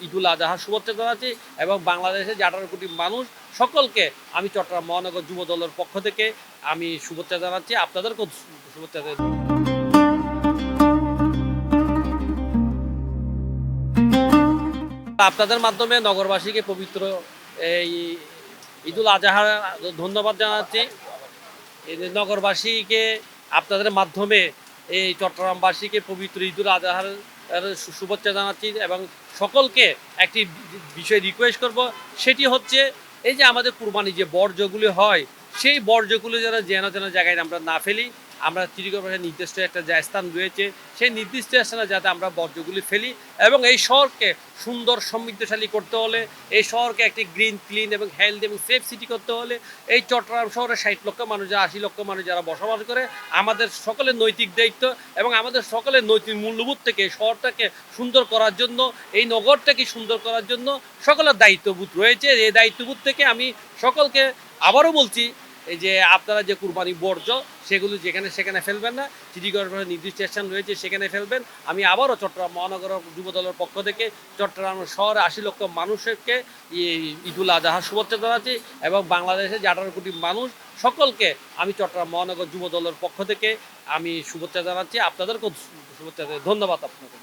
ঈদুল আজহার শুভেচ্ছা জানাচ্ছি এবং বাংলাদেশের যে 18 কোটি মানুষ সকলকে আমি চট্টগ্রাম মহানগর যুব দলের পক্ষ থেকে আমি শুভেচ্ছা জানাচ্ছি, আপনাদেরকেও শুভেচ্ছা আপনাদের মাধ্যমে নগরবাসীকে পবিত্র এই ঈদুল আজহার ধন্যবাদ জানাচ্ছি। এই নগরবাসীকে আপনাদের মাধ্যমে এই চট্টগ্রামবাসীকে পবিত্র ঈদুল আজহার শুভেচ্ছা জানাচ্ছি এবং সকলকে একটি বিষয় রিকোয়েস্ট করব, সেটি হচ্ছে এই যে আমাদের কুরবানি যে বর্জ্যগুলি হয় সেই বর্জ্যগুলি যেন জায়গায় আমরা না ফেলি। আমরা সিটি কর্পোরেশনের নির্দিষ্ট একটা স্থান রয়েছে, সেই নির্দিষ্ট স্থানে যাতে আমরা বর্জ্যগুলি ফেলি এবং এই শহরকে সুন্দর সমৃদ্ধশালী করতে হলে, এই শহরকে একটি গ্রিন ক্লিন এবং হেলথ এবং সেফ সিটি করতে হলে এই চট্টগ্রাম শহরে 60 লক্ষ মানুষ 80 লক্ষ মানুষ যারা বসবাস করে, আমাদের সকলের নৈতিক দায়িত্ব এবং আমাদের সকলের নৈতিক মূল্যবোধ থেকে শহরটাকে সুন্দর করার জন্য, এই নগরটাকে সুন্দর করার জন্য সকলের দায়িত্ববোধ রয়েছে। এই দায়িত্ববোধ থেকে আমি সকলকে আবারও বলছি, এই যে আপনারা যে কুরবানি বর্জ্য সেগুলো যেখানে সেখানে ফেলবেন না, সিটি কর্পোরেশনের নির্দিষ্ট স্থান রয়েছে সেখানে ফেলবেন। আমি আবারও চট্টগ্রাম মহানগর যুব দলের পক্ষ থেকে চট্টগ্রাম শহরে 80 লক্ষ মানুষকে ঈদুল আজহার শুভেচ্ছা জানাচ্ছি এবং বাংলাদেশের যে 18 কোটি মানুষ সকলকে আমি চট্টগ্রাম মহানগর যুব দলের পক্ষ থেকে আমি শুভেচ্ছা জানাচ্ছি, আপনাদেরকেও শুভেচ্ছা ধন্যবাদ আপনাকে।